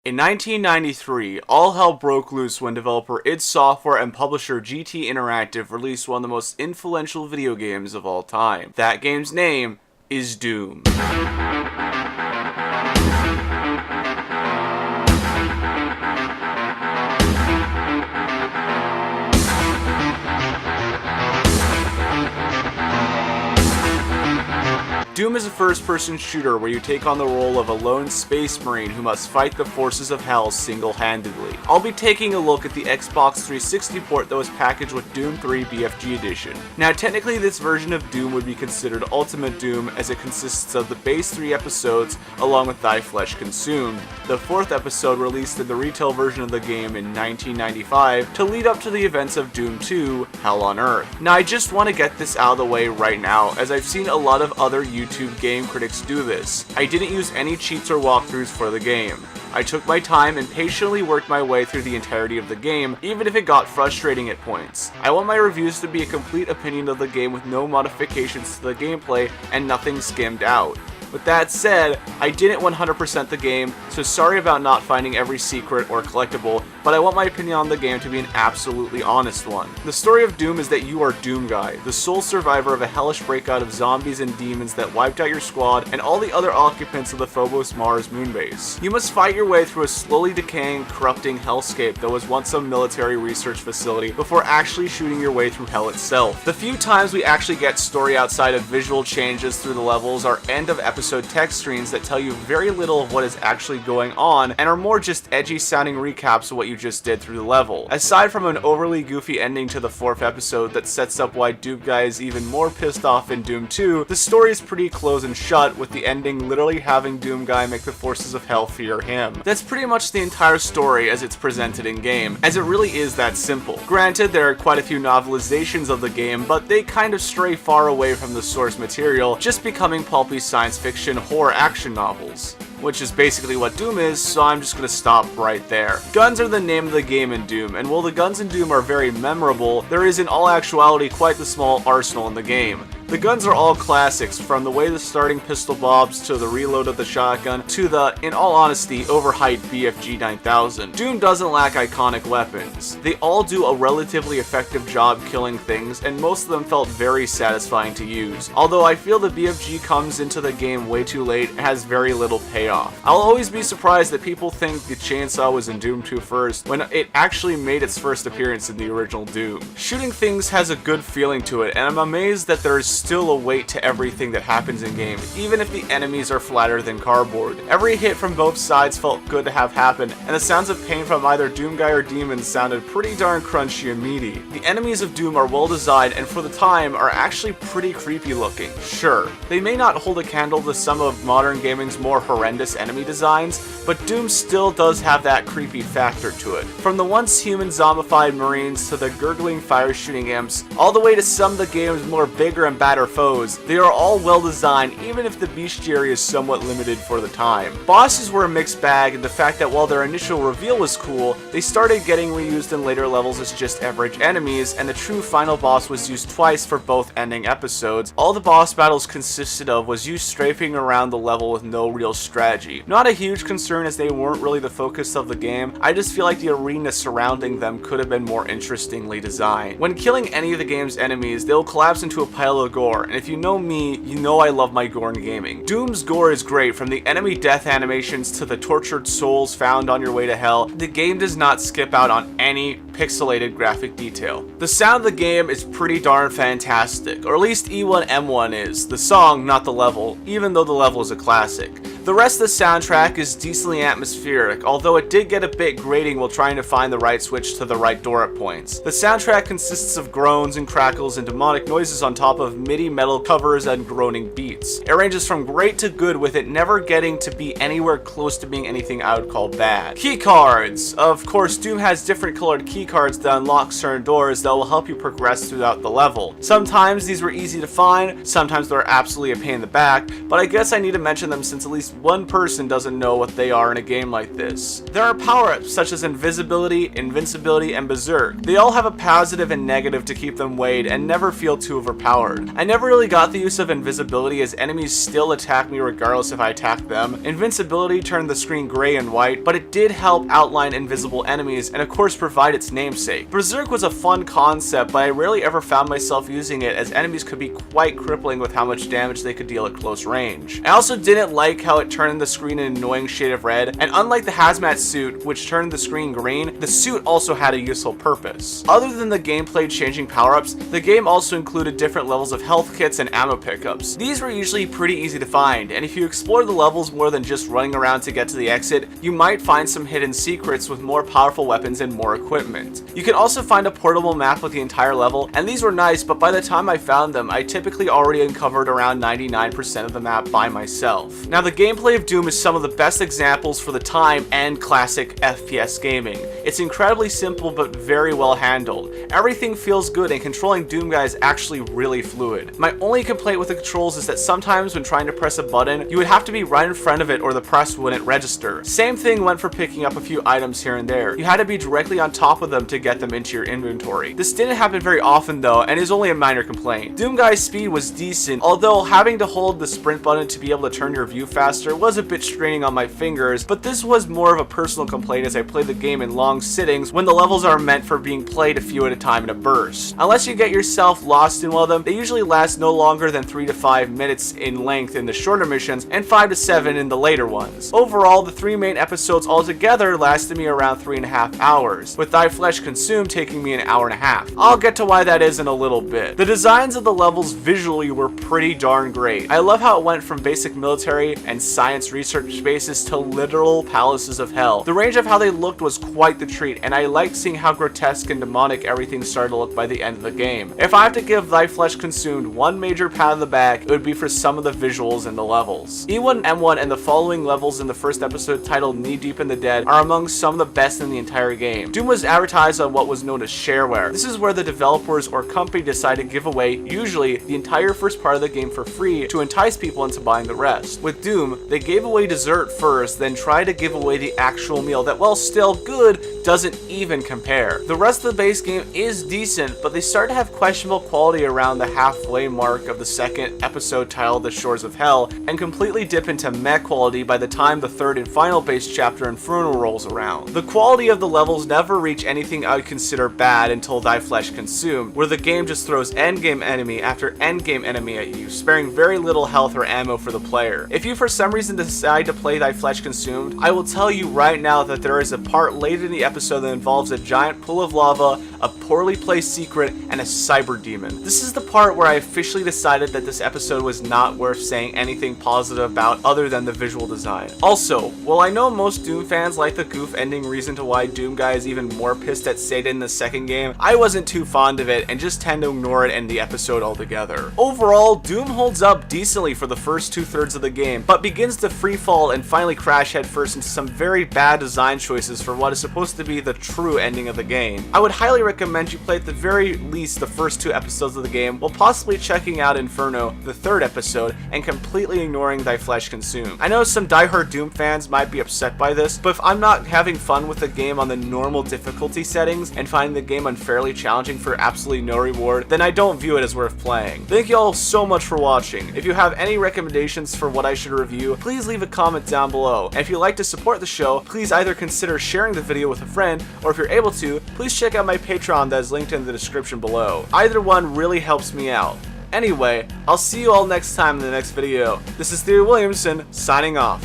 In 1993, all hell broke loose when developer id Software and publisher GT Interactive released one of the most influential video games of all time. That game's name is Doom. Doom is a first-person shooter where you take on the role of a lone space marine who must fight the forces of hell single-handedly. I'll be taking a look at the Xbox 360 port that was packaged with Doom 3 BFG Edition. Now technically this version of Doom would be considered Ultimate Doom as it consists of the base 3 episodes along with Thy Flesh Consumed, the 4th episode released in the retail version of the game in 1995 to lead up to the events of Doom 2, Hell on Earth. Now I just want to get this out of the way right now as I've seen a lot of other YouTube game critics do this. I didn't use any cheats or walkthroughs for the game. I took my time and patiently worked my way through the entirety of the game, even if it got frustrating at points. I want my reviews to be a complete opinion of the game with no modifications to the gameplay and nothing skimmed out. With that said, I didn't 100% the game, so sorry about not finding every secret or collectible, but I want my opinion on the game to be an absolutely honest one. The story of Doom is that you are Doom Guy, the sole survivor of a hellish breakout of zombies and demons that wiped out your squad and all the other occupants of the Phobos Mars moonbase. You must fight your way through a slowly decaying, corrupting hellscape that was once a military research facility before actually shooting your way through hell itself. The few times we actually get story outside of visual changes through the levels are end of episode text screens that tell you very little of what is actually going on and are more just edgy sounding recaps of what you just did through the level. Aside from an overly goofy ending to the 4th episode that sets up why Doom Guy is even more pissed off in Doom 2, the story is pretty close and shut, with the ending literally having Doom Guy make the forces of hell fear him. That's pretty much the entire story as it's presented in game, as it really is that simple. Granted, there are quite a few novelizations of the game, but they kind of stray far away from the source material, just becoming pulpy science fiction horror action novels, which is basically what Doom is, so I'm just gonna stop right there. Guns are the name of the game in Doom, and while the guns in Doom are very memorable, there is in all actuality quite the small arsenal in the game. The guns are all classics, from the way the starting pistol bobs to the reload of the shotgun to the, in all honesty, overhyped BFG 9000. Doom doesn't lack iconic weapons. They all do a relatively effective job killing things, and most of them felt very satisfying to use. Although I feel the BFG comes into the game way too late and has very little payoff. I'll always be surprised that people think the chainsaw was in Doom 2 first, when it actually made its first appearance in the original Doom. Shooting things has a good feeling to it, and I'm amazed that there is still a weight to everything that happens in game, even if the enemies are flatter than cardboard. Every hit from both sides felt good to have happen, and the sounds of pain from either Doom Guy or demons sounded pretty darn crunchy and meaty. The enemies of Doom are well designed and for the time are actually pretty creepy looking. Sure, they may not hold a candle to some of modern gaming's more horrendous enemy designs, but Doom still does have that creepy factor to it. From the once human zombified marines to the gurgling fire shooting imps, all the way to some of the game's more bigger and badder foes, they are all well designed even if the bestiary is somewhat limited for the time. Bosses were a mixed bag in the fact that while their initial reveal was cool, they started getting reused in later levels as just average enemies, and the true final boss was used twice for both ending episodes. All the boss battles consisted of was you strafing around the level with no real strategy. Not a huge concern as they weren't really the focus of the game, I just feel like the arena surrounding them could have been more interestingly designed. When killing any of the game's enemies, they'll collapse into a pile of gore, and if you know me, you know I love my gore in gaming. Doom's gore is great, from the enemy death animations to the tortured souls found on your way to hell. The game does not skip out on any pixelated graphic detail. The sound of the game is pretty darn fantastic, or at least E1M1 is. The song, not the level, even though the level is a classic. The rest of the soundtrack is decently atmospheric, although it did get a bit grating while trying to find the right switch to the right door at points. The soundtrack consists of groans and crackles and demonic noises on top of MIDI metal covers and groaning beats. It ranges from great to good, with it never getting to be anywhere close to being anything I would call bad. Keycards! Of course, Doom has different colored keycards that unlock certain doors that will help you progress throughout the level. Sometimes these were easy to find, sometimes they're absolutely a pain in the back, but I guess I need to mention them since at least one person doesn't know what they are in a game like this. There are power-ups such as invisibility, invincibility, and berserk. They all have a positive and negative to keep them weighed and never feel too overpowered. I never really got the use of invisibility as enemies still attack me regardless if I attack them. Invincibility turned the screen gray and white, but it did help outline invisible enemies and of course provide its namesake. Berserk was a fun concept, but I rarely ever found myself using it as enemies could be quite crippling with how much damage they could deal at close range. I also didn't like how it turned the screen an annoying shade of red, and unlike the hazmat suit, which turned the screen green, the suit also had a useful purpose. Other than the gameplay changing power-ups, the game also included different levels of health kits and ammo pickups. These were usually pretty easy to find, and if you explore the levels more than just running around to get to the exit, you might find some hidden secrets with more powerful weapons and more equipment. You can also find a portable map with the entire level, and these were nice, but by the time I found them, I typically already uncovered around 99% of the map by myself. Now, the gameplay of Doom is some of the best examples for the time and classic FPS gaming. It's incredibly simple but very well handled. Everything feels good, and controlling Doom Guy is actually really fluid. My only complaint with the controls is that sometimes when trying to press a button, you would have to be right in front of it or the press wouldn't register. Same thing went for picking up a few items here and there. You had to be directly on top of them to get them into your inventory. This didn't happen very often though, and is only a minor complaint. Doom Guy's speed was decent, although having to hold the sprint button to be able to turn your view faster was a bit straining on my fingers, but this was more of a personal complaint as I played the game in long sittings when the levels are meant for being played a few at a time in a burst. Unless you get yourself lost in one of them, they usually last no longer than 3 to 5 minutes in length in the shorter missions and 5 to 7 in the later ones. Overall, the 3 main episodes altogether lasted me around 3.5 hours, with Thy Flesh Consumed taking me an hour and a half. I'll get to why that is in a little bit. The designs of the levels visually were pretty darn great. I love how it went from basic military and science research spaces to literal palaces of hell. The range of how they looked was quite the treat, and I liked seeing how grotesque and demonic everything started to look by the end of the game. If I have to give Thy Flesh Consumed one major pat on the back, it would be for some of the visuals in the levels. E1, M1, and the following levels in the first episode titled Knee Deep in the Dead are among some of the best in the entire game. Doom was advertised on what was known as shareware. This is where the developers or company decide to give away, usually, the entire first part of the game for free to entice people into buying the rest. With Doom, they gave away dessert first, then tried to give away the actual meal that, while still good, doesn't even compare. The rest of the base game is decent, but they start to have questionable quality around the halfway mark of the second episode titled The Shores of Hell, and completely dip into meh quality by the time the third and final base chapter Inferno rolls around. The quality of the levels never reach anything I would consider bad until Thy Flesh Consumed, where the game just throws endgame enemy after endgame enemy at you, sparing very little health or ammo for the player. If you for some reason decide to play Thy Flesh Consumed, I will tell you right now that there is a part later in the episode that involves a giant pool of lava, a poorly placed secret, and a cyber demon. This is the part where I officially decided that this episode was not worth saying anything positive about other than the visual design. Also, while I know most Doom fans like the goof ending reason to why Doom Guy is even more pissed at Satan in the second game, I wasn't too fond of it and just tend to ignore it in the episode altogether. Overall, Doom holds up decently for the first 2/3 of the game, but begins to freefall and finally crash headfirst into some very bad design choices for what is supposed to be the true ending of the game. I would highly recommend you play at the very least the first 2 episodes of the game while possibly checking out Inferno, the 3rd episode, and completely ignoring Thy Flesh Consumed. I know some diehard Doom fans might be upset by this, but if I'm not having fun with the game on the normal difficulty settings and finding the game unfairly challenging for absolutely no reward, then I don't view it as worth playing. Thank you all so much for watching. If you have any recommendations for what I should review, please leave a comment down below. And if you'd like to support the show, please either consider sharing the video with a friend, or if you're able to, please check out my Patreon that is linked in the description below. Either one really helps me out. Anyway, I'll see you all next time in the next video. This is Thierry Williamson, signing off.